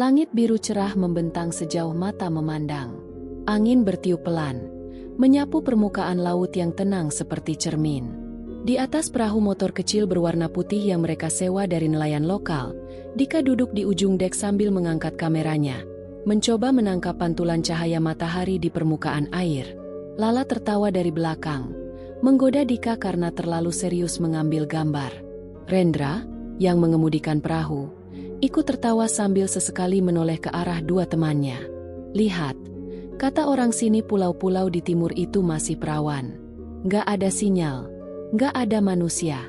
Langit biru cerah membentang sejauh mata memandang. Angin bertiup pelan, menyapu permukaan laut yang tenang seperti cermin. Di atas perahu motor kecil berwarna putih yang mereka sewa dari nelayan lokal, Dika duduk di ujung dek sambil mengangkat kameranya, mencoba menangkap pantulan cahaya matahari di permukaan air. Lala tertawa dari belakang, menggoda Dika karena terlalu serius mengambil gambar. Rendra, yang mengemudikan perahu, ikut tertawa sambil sesekali menoleh ke arah dua temannya. "Lihat, kata orang sini pulau-pulau di timur itu masih perawan. Nggak ada sinyal, nggak ada manusia.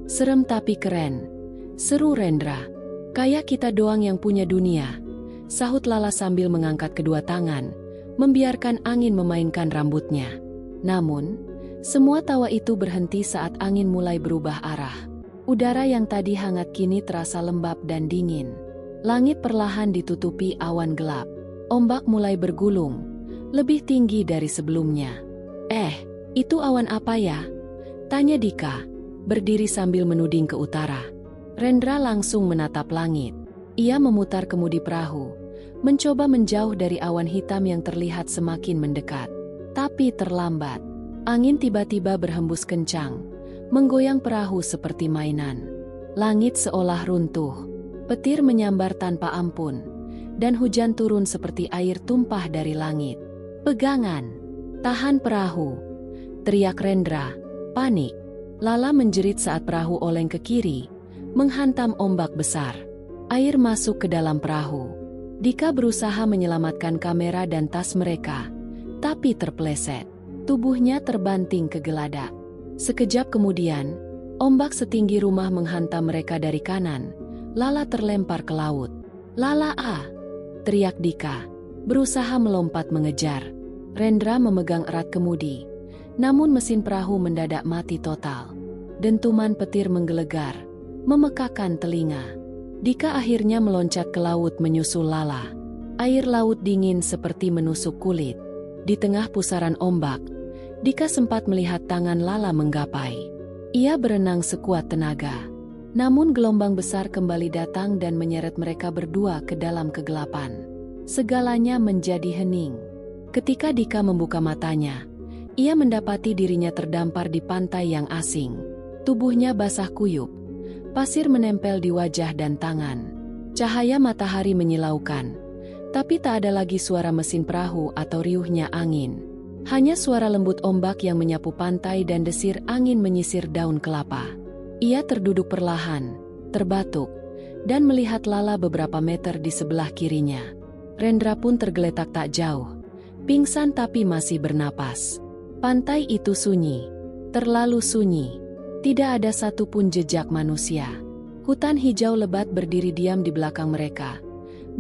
Serem tapi keren," seru Rendra. "Kayak kita doang yang punya dunia," sahut Lala sambil mengangkat kedua tangan, membiarkan angin memainkan rambutnya. Namun, semua tawa itu berhenti saat angin mulai berubah arah. Udara yang tadi hangat kini terasa lembab dan dingin. Langit perlahan ditutupi awan gelap. Ombak mulai bergulung, lebih tinggi dari sebelumnya. Itu awan apa ya?" tanya Dika, berdiri sambil menuding ke utara. Rendra langsung menatap langit. Ia memutar kemudi perahu, mencoba menjauh dari awan hitam yang terlihat semakin mendekat. Tapi terlambat. Angin tiba-tiba berhembus kencang, menggoyang perahu seperti mainan. Langit seolah runtuh. Petir menyambar tanpa ampun, dan hujan turun seperti air tumpah dari langit. "Pegangan! Tahan perahu!" teriak Rendra, panik. Lala menjerit saat perahu oleng ke kiri, menghantam ombak besar. Air masuk ke dalam perahu. Dika berusaha menyelamatkan kamera dan tas mereka, tapi terpeleset. Tubuhnya terbanting ke geladak. Sekejap kemudian, ombak setinggi rumah menghantam mereka dari kanan. Lala terlempar ke laut. "Lala ah!" teriak Dika, berusaha melompat mengejar. Rendra memegang erat kemudi, namun mesin perahu mendadak mati total. Dentuman petir menggelegar, memekakan telinga. Dika akhirnya meloncat ke laut menyusul Lala. Air laut dingin seperti menusuk kulit. Di tengah pusaran ombak, Dika sempat melihat tangan Lala menggapai. Ia berenang sekuat tenaga. Namun gelombang besar kembali datang dan menyeret mereka berdua ke dalam kegelapan. Segalanya menjadi hening. Ketika Dika membuka matanya, ia mendapati dirinya terdampar di pantai yang asing. Tubuhnya basah kuyup. Pasir menempel di wajah dan tangan. Cahaya matahari menyilaukan. Tapi tak ada lagi suara mesin perahu atau riuhnya angin. Hanya suara lembut ombak yang menyapu pantai dan desir angin menyisir daun kelapa. Ia terduduk perlahan, terbatuk, dan melihat Lala beberapa meter di sebelah kirinya. Rendra pun tergeletak tak jauh, pingsan tapi masih bernapas. Pantai itu sunyi, terlalu sunyi. Tidak ada satupun jejak manusia. Hutan hijau lebat berdiri diam di belakang mereka,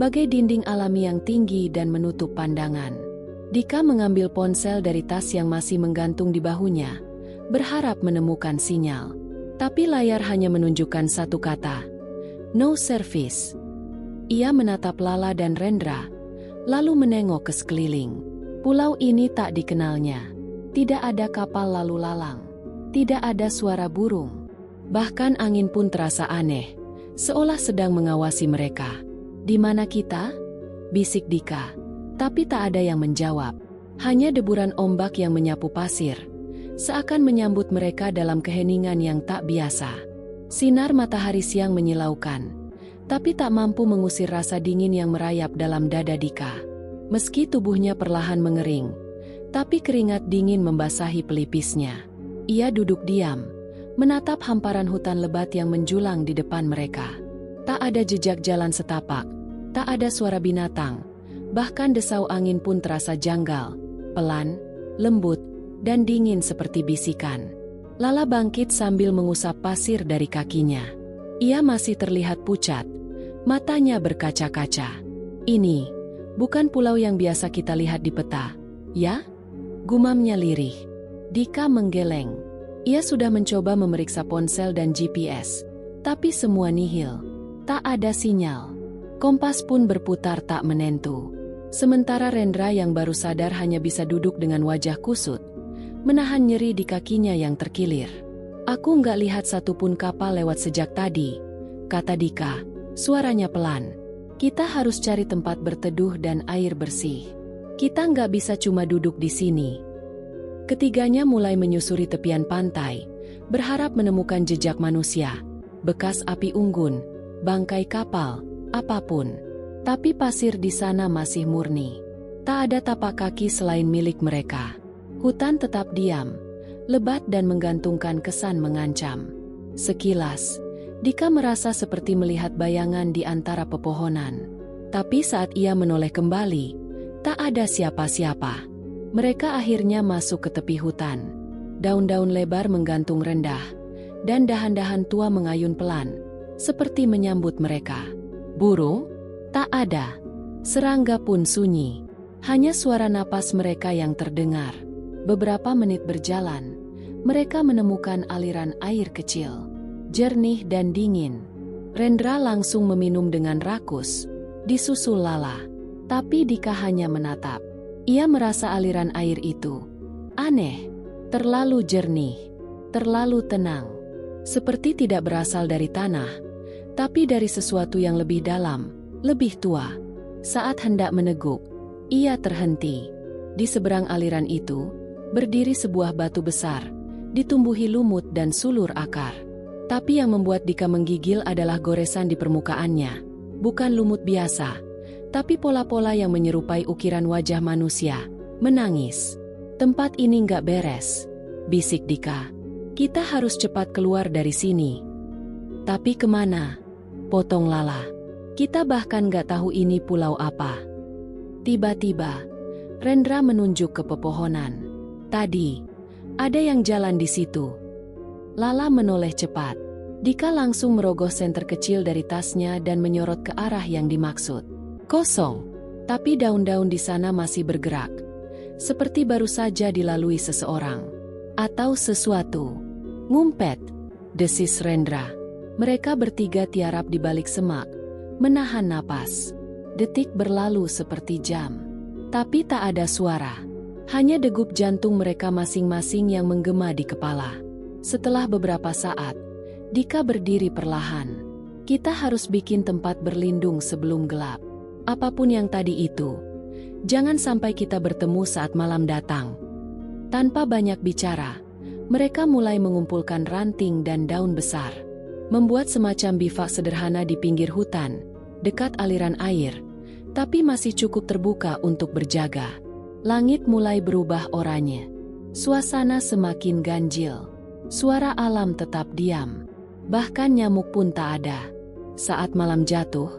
bagai dinding alami yang tinggi dan menutup pandangan. Dika mengambil ponsel dari tas yang masih menggantung di bahunya, berharap menemukan sinyal. Tapi layar hanya menunjukkan satu kata, "No service." Ia menatap Lala dan Rendra, lalu menengok ke sekeliling. Pulau ini tak dikenalnya. Tidak ada kapal lalu lalang. Tidak ada suara burung. Bahkan angin pun terasa aneh, seolah sedang mengawasi mereka. "Di mana kita?" bisik Dika. Tapi tak ada yang menjawab. Hanya deburan ombak yang menyapu pasir, seakan menyambut mereka dalam keheningan yang tak biasa. Sinar matahari siang menyilaukan, tapi tak mampu mengusir rasa dingin yang merayap dalam dada Dika. Meski tubuhnya perlahan mengering, tapi keringat dingin membasahi pelipisnya. Ia duduk diam, menatap hamparan hutan lebat yang menjulang di depan mereka. Tak ada jejak jalan setapak, tak ada suara binatang. Bahkan desau angin pun terasa janggal, pelan, lembut, dan dingin seperti bisikan. Lala bangkit sambil mengusap pasir dari kakinya. Ia masih terlihat pucat, matanya berkaca-kaca. "Ini bukan pulau yang biasa kita lihat di peta, ya?" gumamnya lirih. Dika menggeleng. Ia sudah mencoba memeriksa ponsel dan GPS, tapi semua nihil. Tak ada sinyal. Kompas pun berputar tak menentu. Sementara Rendra yang baru sadar hanya bisa duduk dengan wajah kusut, menahan nyeri di kakinya yang terkilir. "Aku nggak lihat satupun kapal lewat sejak tadi," kata Dika, suaranya pelan. Kita harus cari tempat berteduh dan air bersih. Kita nggak bisa cuma duduk di sini. Ketiganya mulai menyusuri tepian pantai, berharap menemukan jejak manusia, bekas api unggun, bangkai kapal, apapun. Tapi pasir di sana masih murni. Tak ada tapak kaki selain milik mereka. Hutan tetap diam, lebat dan menggantungkan kesan mengancam. Sekilas, Dika merasa seperti melihat bayangan di antara pepohonan. Tapi saat ia menoleh kembali, tak ada siapa-siapa. Mereka akhirnya masuk ke tepi hutan. Daun-daun lebar menggantung rendah, dan dahan-dahan tua mengayun pelan, seperti menyambut mereka. Burung? Tak ada. Serangga pun sunyi. Hanya suara napas mereka yang terdengar. Beberapa menit berjalan, mereka menemukan aliran air kecil. Jernih dan dingin. Rendra langsung meminum dengan rakus, disusul Lala. Tapi Dika hanya menatap. Ia merasa aliran air itu aneh, terlalu jernih, terlalu tenang. Seperti tidak berasal dari tanah, tapi dari sesuatu yang lebih dalam, lebih tua. Saat hendak meneguk, ia terhenti. Di seberang aliran itu, berdiri sebuah batu besar, ditumbuhi lumut dan sulur akar. Tapi yang membuat Dika menggigil adalah goresan di permukaannya. Bukan lumut biasa, tapi pola-pola yang menyerupai ukiran wajah manusia. Menangis. Tempat ini nggak beres, bisik Dika. Kita harus cepat keluar dari sini. Tapi kemana? Potong Lala. Kita bahkan nggak tahu ini pulau apa. Tiba-tiba, Rendra menunjuk ke pepohonan. Tadi, ada yang jalan di situ. Lala menoleh cepat. Dika langsung merogoh senter kecil dari tasnya dan menyorot ke arah yang dimaksud. Kosong, tapi daun-daun di sana masih bergerak. Seperti baru saja dilalui seseorang. Atau sesuatu. Ngumpet, desis Rendra. Mereka bertiga tiarap di balik semak, menahan napas. Detik berlalu seperti jam. Tapi tak ada suara. Hanya degup jantung mereka masing-masing yang menggema di kepala. Setelah beberapa saat, Dika berdiri perlahan. Kita harus bikin tempat berlindung sebelum gelap. Apapun yang tadi itu, jangan sampai kita bertemu saat malam datang. Tanpa banyak bicara, mereka mulai mengumpulkan ranting dan daun besar. Membuat semacam bivak sederhana di pinggir hutan, dekat aliran air, tapi masih cukup terbuka untuk berjaga. Langit mulai berubah oranye. Suasana semakin ganjil. Suara alam tetap diam. Bahkan nyamuk pun tak ada. Saat malam jatuh,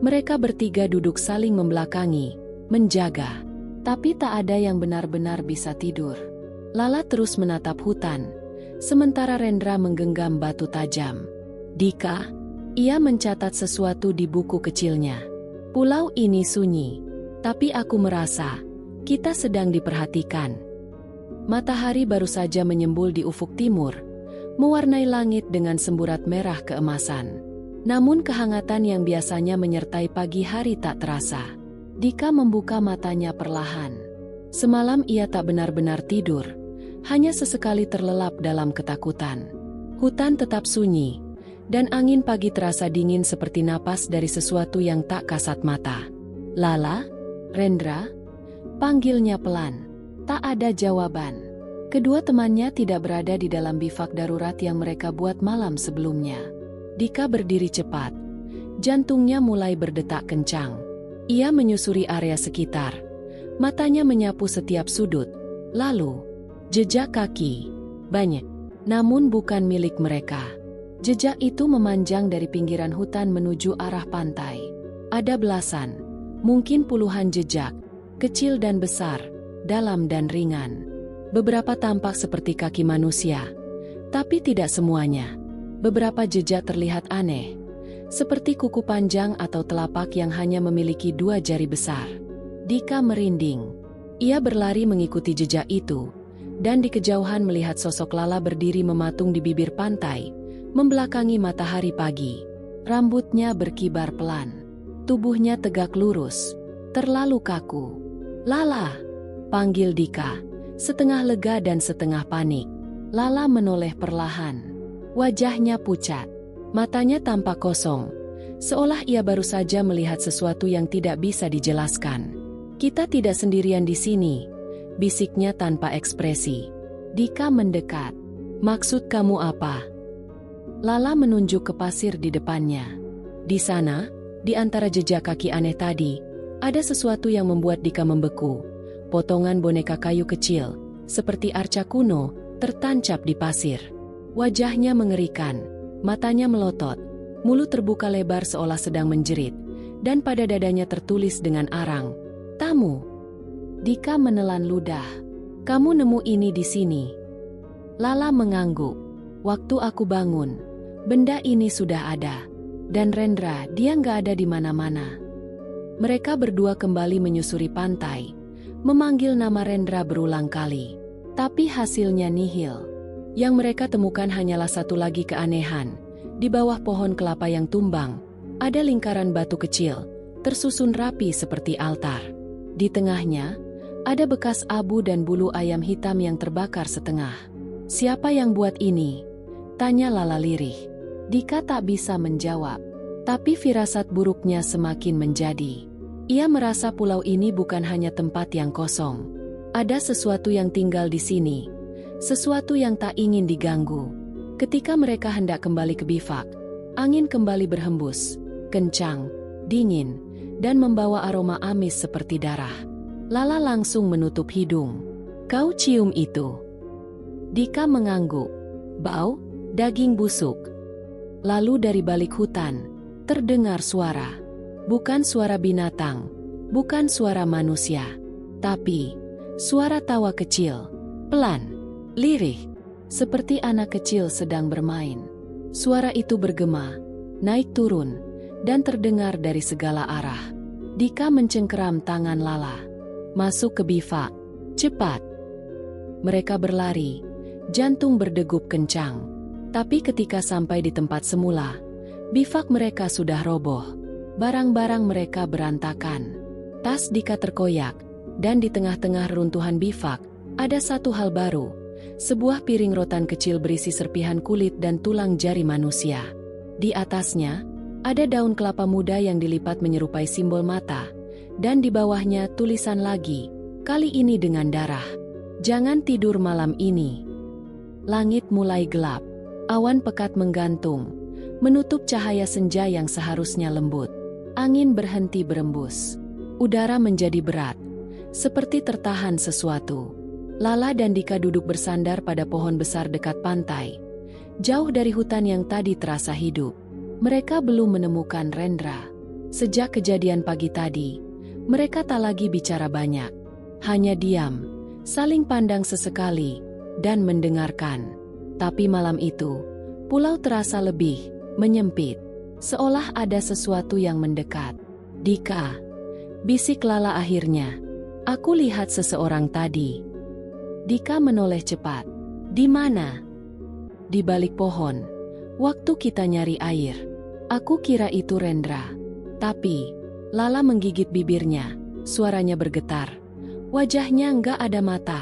mereka bertiga duduk saling membelakangi, menjaga. Tapi tak ada yang benar-benar bisa tidur. Lala terus menatap hutan, sementara Rendra menggenggam batu tajam. Dika, ia mencatat sesuatu di buku kecilnya. Pulau ini sunyi, tapi aku merasa kita sedang diperhatikan. Matahari baru saja menyembul di ufuk timur, mewarnai langit dengan semburat merah keemasan. Namun kehangatan yang biasanya menyertai pagi hari tak terasa. Dika membuka matanya perlahan. Semalam ia tak benar-benar tidur, hanya sesekali terlelap dalam ketakutan. Hutan tetap sunyi, dan angin pagi terasa dingin seperti napas dari sesuatu yang tak kasat mata. Lala? Rendra? Panggilnya pelan. Tak ada jawaban. Kedua temannya tidak berada di dalam bivak darurat yang mereka buat malam sebelumnya. Dika berdiri cepat. Jantungnya mulai berdetak kencang. Ia menyusuri area sekitar. Matanya menyapu setiap sudut. Lalu, jejak kaki. Banyak. Namun bukan milik mereka. Jejak itu memanjang dari pinggiran hutan menuju arah pantai. Ada belasan, mungkin puluhan jejak, kecil dan besar, dalam dan ringan. Beberapa tampak seperti kaki manusia, tapi tidak semuanya. Beberapa jejak terlihat aneh, seperti kuku panjang atau telapak yang hanya memiliki 2 jari besar. Dika merinding. Ia berlari mengikuti jejak itu, dan di kejauhan melihat sosok Lala berdiri mematung di bibir pantai, membelakangi matahari pagi. Rambutnya berkibar pelan. Tubuhnya tegak lurus, terlalu kaku. Lala, panggil Dika, setengah lega dan setengah panik. Lala menoleh perlahan. Wajahnya pucat, matanya tampak kosong, Seolah ia baru saja melihat sesuatu yang tidak bisa dijelaskan. Kita tidak sendirian di sini, bisiknya tanpa ekspresi. Dika mendekat. Maksud kamu apa? Lala menunjuk ke pasir di depannya. Di sana, di antara jejak kaki aneh tadi, ada sesuatu yang membuat Dika membeku. Potongan boneka kayu kecil, seperti arca kuno, tertancap di pasir. Wajahnya mengerikan, matanya melotot, mulut terbuka lebar seolah sedang menjerit, dan pada dadanya tertulis dengan arang, "Tamu." Dika menelan ludah. "Kamu nemu ini di sini?" Lala mengangguk. "Waktu aku bangun, benda ini sudah ada. Dan Rendra, dia nggak ada di mana-mana." Mereka berdua kembali menyusuri pantai, memanggil nama Rendra berulang kali. Tapi hasilnya nihil. Yang mereka temukan hanyalah satu lagi keanehan. Di bawah pohon kelapa yang tumbang, ada lingkaran batu kecil, tersusun rapi seperti altar. Di tengahnya, ada bekas abu dan bulu ayam hitam yang terbakar setengah. "Siapa yang buat ini?" tanya Lala lirih. Dika tak bisa menjawab, tapi firasat buruknya semakin menjadi. Ia merasa pulau ini bukan hanya tempat yang kosong. Ada sesuatu yang tinggal di sini, sesuatu yang tak ingin diganggu. Ketika mereka hendak kembali ke bivak, angin kembali berhembus, kencang, dingin, dan membawa aroma amis seperti darah. Lala langsung menutup hidung. "Kau cium itu?" Dika mengangguk. "Bau daging busuk." Lalu dari balik hutan, terdengar suara. Bukan suara binatang, bukan suara manusia, tapi suara tawa kecil, pelan, lirih, seperti anak kecil sedang bermain. Suara itu bergema, naik turun, dan terdengar dari segala arah. Dika mencengkeram tangan Lala. "Masuk ke bivak, cepat." Mereka berlari, jantung berdegup kencang. Tapi ketika sampai di tempat semula, bivak mereka sudah roboh. Barang-barang mereka berantakan. Tas Dika terkoyak, dan di tengah-tengah reruntuhan bivak, ada satu hal baru. Sebuah piring rotan kecil berisi serpihan kulit dan tulang jari manusia. Di atasnya, ada daun kelapa muda yang dilipat menyerupai simbol mata, dan di bawahnya tulisan lagi, kali ini dengan darah. "Jangan tidur malam ini." Langit mulai gelap, awan pekat menggantung, menutup cahaya senja yang seharusnya lembut. Angin berhenti berembus. Udara menjadi berat, seperti tertahan sesuatu. Lala dan Dika duduk bersandar pada pohon besar dekat pantai, jauh dari hutan yang tadi terasa hidup. Mereka belum menemukan Rendra. Sejak kejadian pagi tadi, mereka tak lagi bicara banyak. Hanya diam, saling pandang sesekali, dan mendengarkan. Tapi malam itu, pulau terasa lebih menyempit, seolah ada sesuatu yang mendekat. "Dika," bisik Lala akhirnya, "aku lihat seseorang tadi." Dika menoleh cepat. "Di mana?" "Di balik pohon. Waktu kita nyari air. Aku kira itu Rendra." Tapi, Lala menggigit bibirnya, suaranya bergetar. Wajahnya enggak ada mata,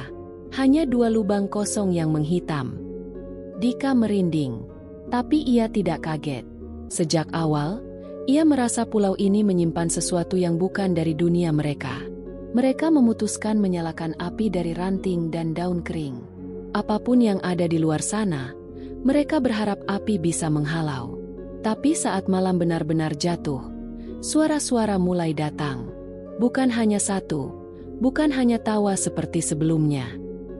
hanya dua lubang kosong yang menghitam. Dika merinding, tapi ia tidak kaget. Sejak awal, ia merasa pulau ini menyimpan sesuatu yang bukan dari dunia mereka. Mereka memutuskan menyalakan api dari ranting dan daun kering. Apapun yang ada di luar sana, mereka berharap api bisa menghalau. Tapi saat malam benar-benar jatuh, suara-suara mulai datang. Bukan hanya satu, bukan hanya tawa seperti sebelumnya.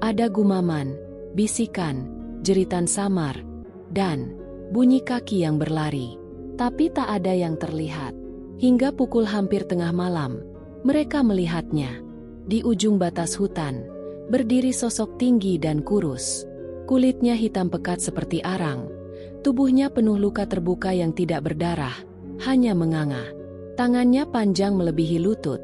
Ada gumaman, bisikan, jeritan samar, dan bunyi kaki yang berlari. Tapi tak ada yang terlihat. Hingga pukul hampir tengah malam, mereka melihatnya. Di ujung batas hutan, berdiri sosok tinggi dan kurus. Kulitnya hitam pekat seperti arang. Tubuhnya penuh luka terbuka yang tidak berdarah, hanya menganga. Tangannya panjang melebihi lutut,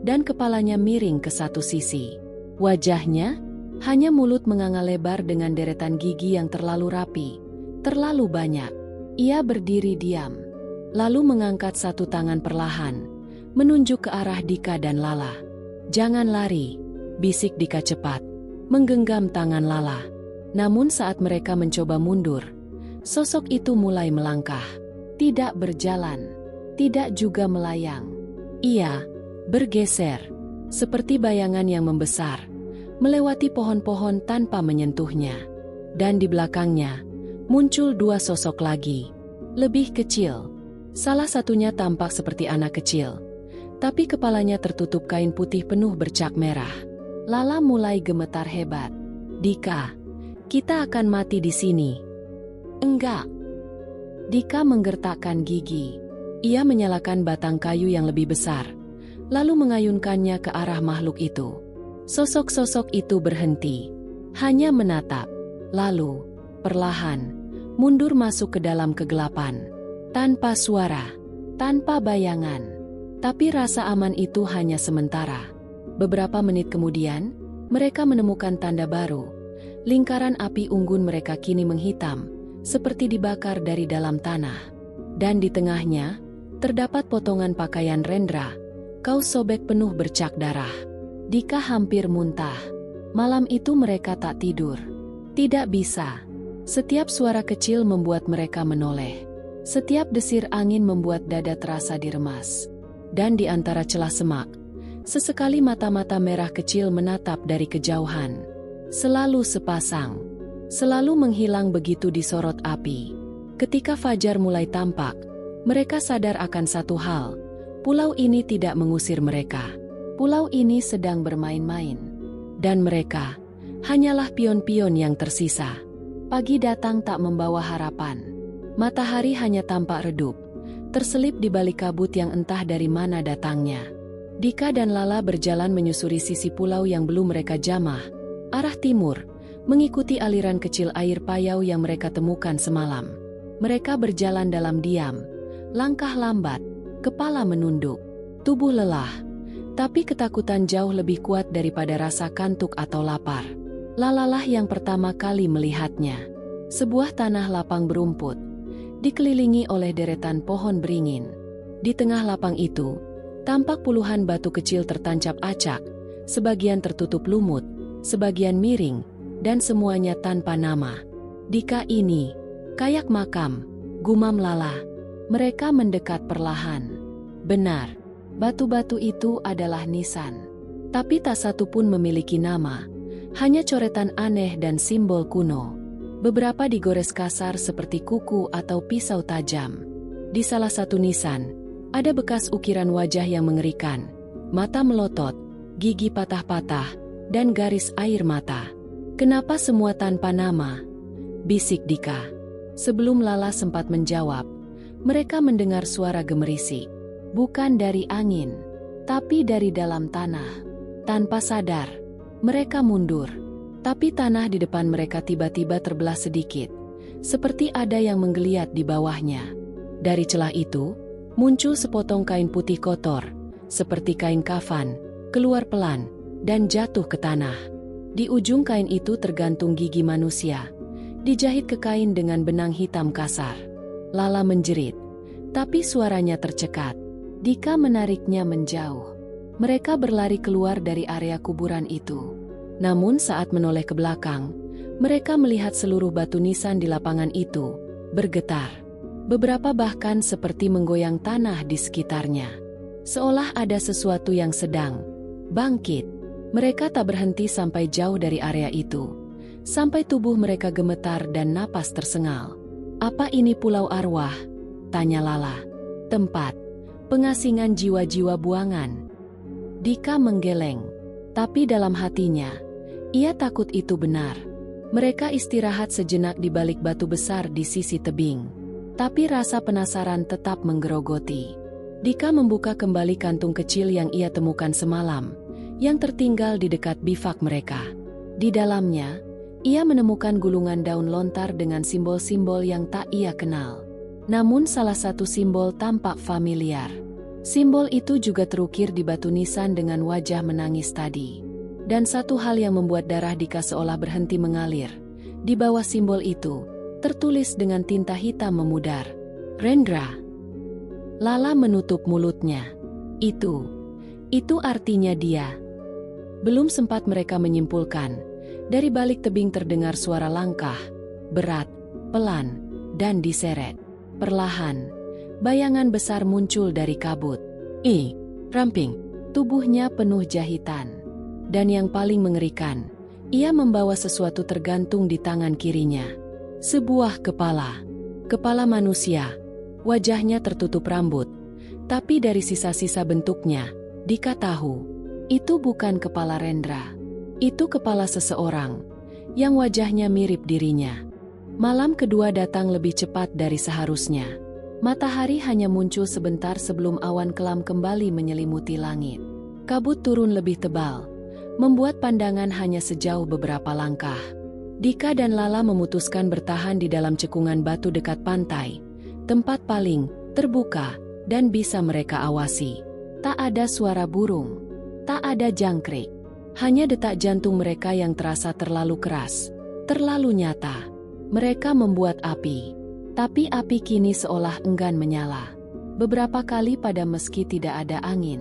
dan kepalanya miring ke satu sisi. Wajahnya, hanya mulut menganga lebar dengan deretan gigi yang terlalu rapi, terlalu banyak. Ia berdiri diam, lalu mengangkat satu tangan perlahan, menunjuk ke arah Dika dan Lala. "Jangan lari," bisik Dika cepat, menggenggam tangan Lala. Namun saat mereka mencoba mundur, sosok itu mulai melangkah. Tidak berjalan, tidak juga melayang. Ia bergeser, seperti bayangan yang membesar, melewati pohon-pohon tanpa menyentuhnya. Dan di belakangnya, muncul dua sosok lagi, lebih kecil. Salah satunya tampak seperti anak kecil, tapi kepalanya tertutup kain putih penuh bercak merah. Lala mulai gemetar hebat. Dika, kita akan mati di sini. Enggak. Dika menggertakkan gigi. Ia menyalakan batang kayu yang lebih besar, lalu mengayunkannya ke arah makhluk itu. Sosok-sosok itu berhenti, hanya menatap, lalu, perlahan, mundur masuk ke dalam kegelapan. Tanpa suara, tanpa bayangan. Tapi rasa aman itu hanya sementara. Beberapa menit kemudian, mereka menemukan tanda baru. Lingkaran api unggun mereka kini menghitam, seperti dibakar dari dalam tanah. Dan di tengahnya, terdapat potongan pakaian Rendra, kaus sobek penuh bercak darah. Dika hampir muntah. Malam itu mereka tak tidur. Tidak bisa. Setiap suara kecil membuat mereka menoleh. Setiap desir angin membuat dada terasa diremas. Dan di antara celah semak, sesekali mata-mata merah kecil menatap dari kejauhan. Selalu sepasang. Selalu menghilang begitu disorot api. Ketika fajar mulai tampak, mereka sadar akan satu hal. Pulau ini tidak mengusir mereka. Pulau ini sedang bermain-main. Dan mereka hanyalah pion-pion yang tersisa. Pagi datang tak membawa harapan. Matahari hanya tampak redup, terselip di balik kabut yang entah dari mana datangnya. Dika dan Lala berjalan menyusuri sisi pulau yang belum mereka jamah, arah timur, mengikuti aliran kecil air payau yang mereka temukan semalam. Mereka berjalan dalam diam, langkah lambat, kepala menunduk, tubuh lelah, tapi ketakutan jauh lebih kuat daripada rasa kantuk atau lapar. Lalalah yang pertama kali melihatnya. Sebuah tanah lapang berumput, dikelilingi oleh deretan pohon beringin. Di tengah lapang itu, tampak puluhan batu kecil tertancap acak, sebagian tertutup lumut, sebagian miring, dan semuanya tanpa nama. Dika ini, kayak makam, gumam Lala. Mereka mendekat perlahan. Benar, batu-batu itu adalah nisan. Tapi tak satu pun memiliki nama, hanya coretan aneh dan simbol kuno. Beberapa digores kasar seperti kuku atau pisau tajam. Di salah satu nisan, ada bekas ukiran wajah yang mengerikan, mata melotot, gigi patah-patah, dan garis air mata. Kenapa semua tanpa nama? Bisik Dika. Sebelum Lala sempat menjawab, mereka mendengar suara gemerisik. Bukan dari angin, tapi dari dalam tanah. Tanpa sadar, mereka mundur. Tapi tanah di depan mereka tiba-tiba terbelah sedikit, seperti ada yang menggeliat di bawahnya. Dari celah itu, muncul sepotong kain putih kotor, seperti kain kafan, keluar pelan, dan jatuh ke tanah. Di ujung kain itu tergantung gigi manusia, dijahit ke kain dengan benang hitam kasar. Lala menjerit, tapi suaranya tercekat. Dika menariknya menjauh. Mereka berlari keluar dari area kuburan itu. Namun saat menoleh ke belakang, mereka melihat seluruh batu nisan di lapangan itu bergetar. Beberapa bahkan seperti menggoyang tanah di sekitarnya. Seolah ada sesuatu yang sedang bangkit. Mereka tak berhenti sampai jauh dari area itu. Sampai tubuh mereka gemetar dan napas tersengal. Apa ini pulau arwah? Tanya Lala. Tempat pengasingan jiwa-jiwa buangan. Dika menggeleng, tapi dalam hatinya, ia takut itu benar. Mereka istirahat sejenak di balik batu besar di sisi tebing. Tapi rasa penasaran tetap menggerogoti. Dika membuka kembali kantung kecil yang ia temukan semalam, yang tertinggal di dekat bivak mereka. Di dalamnya, ia menemukan gulungan daun lontar dengan simbol-simbol yang tak ia kenal. Namun salah satu simbol tampak familiar. Simbol itu juga terukir di batu nisan dengan wajah menangis tadi. Dan satu hal yang membuat darah Dika seolah berhenti mengalir. Di bawah simbol itu, tertulis dengan tinta hitam memudar. Rendra. Lala menutup mulutnya. Itu artinya dia. Belum sempat mereka menyimpulkan, dari balik tebing terdengar suara langkah, berat, pelan, dan diseret. Perlahan, bayangan besar muncul dari kabut. Ramping. Tubuhnya penuh jahitan. Dan yang paling mengerikan, ia membawa sesuatu tergantung di tangan kirinya. Sebuah kepala. Kepala manusia. Wajahnya tertutup rambut. Tapi dari sisa-sisa bentuknya, Dika tahu, itu bukan kepala Rendra. Itu kepala seseorang yang wajahnya mirip dirinya. Malam kedua datang lebih cepat dari seharusnya. Matahari hanya muncul sebentar sebelum awan kelam kembali menyelimuti langit. Kabut turun lebih tebal, membuat pandangan hanya sejauh beberapa langkah. Dika dan Lala memutuskan bertahan di dalam cekungan batu dekat pantai, tempat paling terbuka dan bisa mereka awasi. Tak ada suara burung, tak ada jangkrik, hanya detak jantung mereka yang terasa terlalu keras, terlalu nyata. Mereka membuat api, tapi api kini seolah enggan menyala. Beberapa kali padam meski tidak ada angin.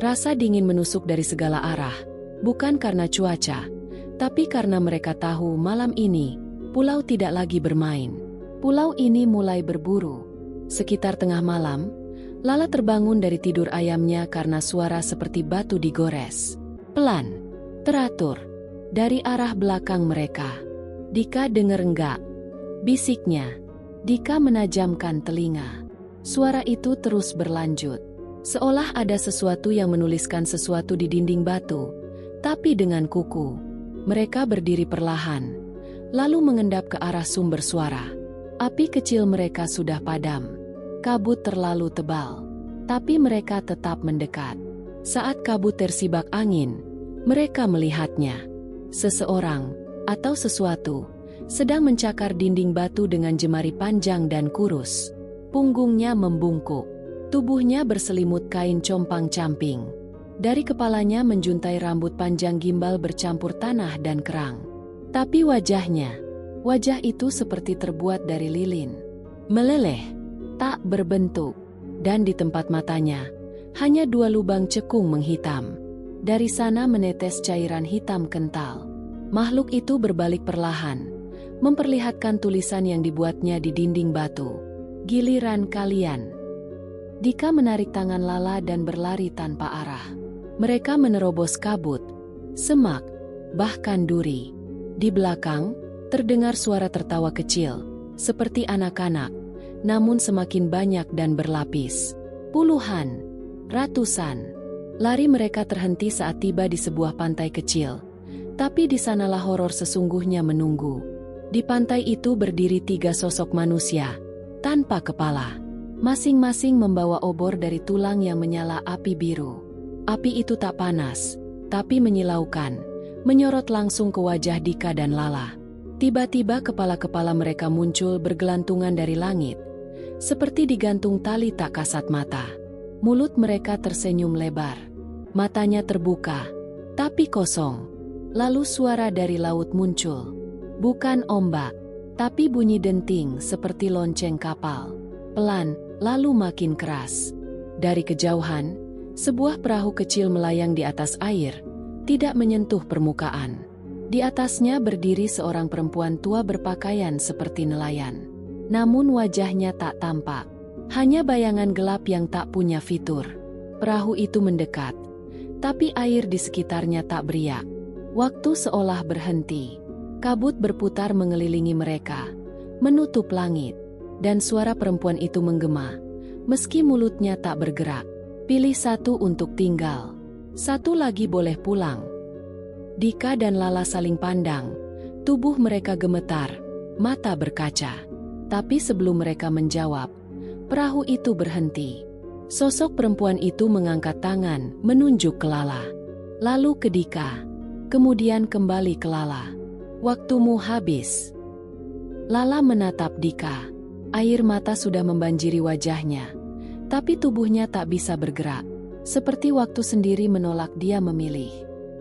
Rasa dingin menusuk dari segala arah, bukan karena cuaca, tapi karena mereka tahu malam ini, pulau tidak lagi bermain. Pulau ini mulai berburu. Sekitar tengah malam, Lala terbangun dari tidur ayamnya karena suara seperti batu digores. Pelan, teratur, dari arah belakang mereka. Dika dengar enggak? Bisiknya. Dika menajamkan telinga. Suara itu terus berlanjut. Seolah ada sesuatu yang menuliskan sesuatu di dinding batu, tapi dengan kuku. Mereka berdiri perlahan, lalu mengendap ke arah sumber suara. Api kecil mereka sudah padam. Kabut terlalu tebal, tapi mereka tetap mendekat. Saat kabut tersibak angin, mereka melihatnya. Seseorang, atau sesuatu, sedang mencakar dinding batu dengan jemari panjang dan kurus. Punggungnya membungkuk. Tubuhnya berselimut kain compang-camping. Dari kepalanya menjuntai rambut panjang gimbal bercampur tanah dan kerang. Tapi wajah itu seperti terbuat dari lilin. Meleleh, tak berbentuk. Dan di tempat matanya, hanya 2 lubang cekung menghitam. Dari sana menetes cairan hitam kental. Makhluk itu berbalik perlahan, memperlihatkan tulisan yang dibuatnya di dinding batu. Giliran kalian. Dika menarik tangan Lala dan berlari tanpa arah. Mereka menerobos kabut, semak, bahkan duri. Di belakang, terdengar suara tertawa kecil, seperti anak-anak, namun semakin banyak dan berlapis. Puluhan, ratusan. Lari mereka terhenti saat tiba di sebuah pantai kecil. Tapi di sanalah horor sesungguhnya menunggu. Di pantai itu berdiri 3 sosok manusia, tanpa kepala. Masing-masing membawa obor dari tulang yang menyala api biru. Api itu tak panas, tapi menyilaukan, menyorot langsung ke wajah Dika dan Lala. Tiba-tiba kepala-kepala mereka muncul bergelantungan dari langit, seperti digantung tali tak kasat mata. Mulut mereka tersenyum lebar. Matanya terbuka, tapi kosong. Lalu suara dari laut muncul. Bukan ombak, tapi bunyi denting seperti lonceng kapal. Pelan, lalu makin keras. Dari kejauhan, sebuah perahu kecil melayang di atas air, tidak menyentuh permukaan. Di atasnya berdiri seorang perempuan tua berpakaian seperti nelayan. Namun wajahnya tak tampak, hanya bayangan gelap yang tak punya fitur. Perahu itu mendekat, tapi air di sekitarnya tak beriak. Waktu seolah berhenti. Kabut berputar mengelilingi mereka, menutup langit. Dan suara perempuan itu menggema, meski mulutnya tak bergerak. Pilih satu untuk tinggal. Satu lagi boleh pulang. Dika dan Lala saling pandang. Tubuh mereka gemetar, mata berkaca. Tapi sebelum mereka menjawab, perahu itu berhenti. Sosok perempuan itu mengangkat tangan, menunjuk ke Lala. Lalu ke Dika. Kemudian kembali ke Lala. Waktumu habis. Lala menatap Dika. Air mata sudah membanjiri wajahnya, tapi tubuhnya tak bisa bergerak. Seperti waktu sendiri menolak dia memilih.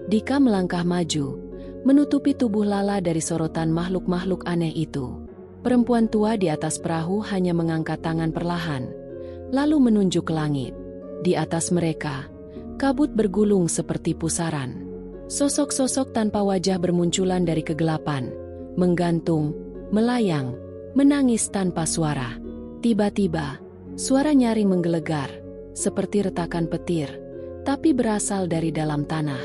Dika melangkah maju, menutupi tubuh Lala dari sorotan makhluk-makhluk aneh itu. Perempuan tua di atas perahu hanya mengangkat tangan perlahan, lalu menunjuk ke langit. Di atas mereka, kabut bergulung seperti pusaran. Sosok-sosok tanpa wajah bermunculan dari kegelapan, menggantung, melayang, menangis tanpa suara. Tiba-tiba, Suara nyaring menggelegar, seperti retakan petir, tapi berasal dari dalam tanah.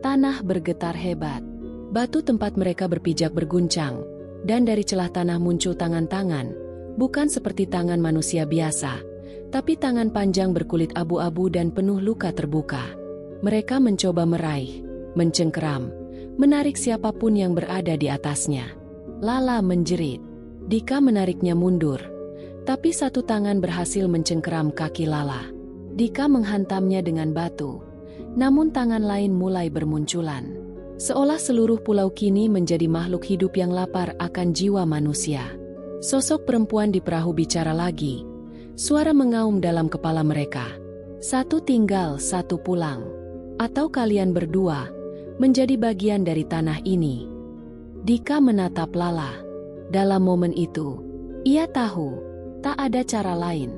Tanah bergetar hebat. Batu tempat mereka berpijak berguncang, dan dari celah tanah muncul tangan-tangan, bukan seperti tangan manusia biasa, tapi tangan panjang berkulit abu-abu dan penuh luka terbuka. Mereka mencoba meraih, mencengkeram, menarik siapapun yang berada di atasnya. Lala menjerit. Dika menariknya mundur, tapi satu tangan berhasil mencengkeram kaki Lala. Dika menghantamnya dengan batu, namun tangan lain mulai bermunculan. Seolah seluruh pulau kini menjadi makhluk hidup yang lapar akan jiwa manusia. Sosok perempuan di perahu bicara lagi. Suara mengaum dalam kepala mereka. Satu tinggal, satu pulang. Atau kalian berdua menjadi bagian dari tanah ini. Dika menatap Lala. Dalam momen itu, ia tahu tak ada cara lain.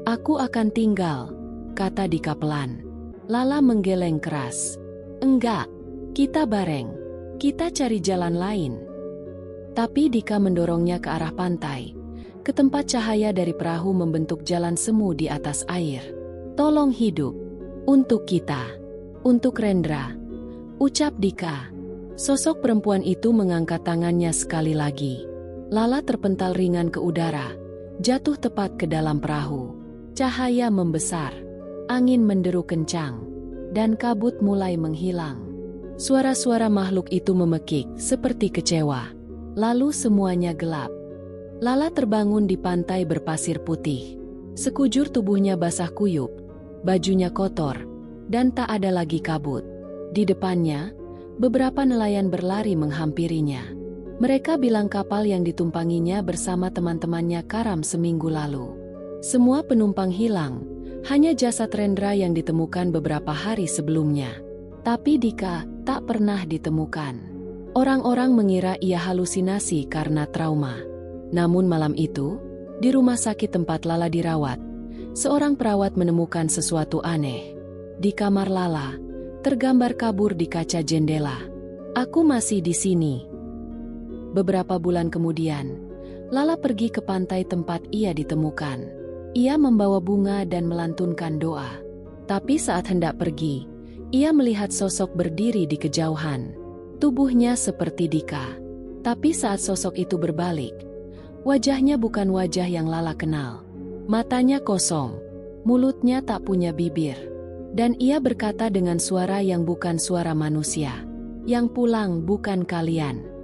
Aku akan tinggal, kata Dika pelan. Lala menggeleng keras. Enggak. Kita bareng, kita cari jalan lain. Tapi Dika mendorongnya ke arah pantai, ke tempat cahaya dari perahu membentuk jalan semu di atas air. Tolong hidup, untuk kita, untuk Rendra, ucap Dika. Sosok perempuan itu mengangkat tangannya sekali lagi. Lala terpental ringan ke udara, jatuh tepat ke dalam perahu. Cahaya membesar, angin menderu kencang, dan kabut mulai menghilang. Suara-suara makhluk itu memekik seperti kecewa. Lalu semuanya gelap. Lala terbangun di pantai berpasir putih. Sekujur tubuhnya basah kuyup, bajunya kotor, dan tak ada lagi kabut. Di depannya, beberapa nelayan berlari menghampirinya. Mereka bilang kapal yang ditumpanginya bersama teman-temannya karam seminggu lalu. Semua penumpang hilang, hanya jasad Rendra yang ditemukan beberapa hari sebelumnya. Tapi Dika tak pernah ditemukan. Orang-orang mengira ia halusinasi karena trauma. Namun malam itu, di rumah sakit tempat Lala dirawat, seorang perawat menemukan sesuatu aneh. Di kamar Lala, tergambar kabur di kaca jendela. Aku masih di sini. Beberapa bulan kemudian, Lala pergi ke pantai tempat ia ditemukan. Ia membawa bunga dan melantunkan doa. Tapi saat hendak pergi, ia melihat sosok berdiri di kejauhan. Tubuhnya seperti Dika. Tapi saat sosok itu berbalik, wajahnya bukan wajah yang Lala kenal. Matanya kosong, mulutnya tak punya bibir. Dan ia berkata dengan suara yang bukan suara manusia. Yang pulang bukan kalian.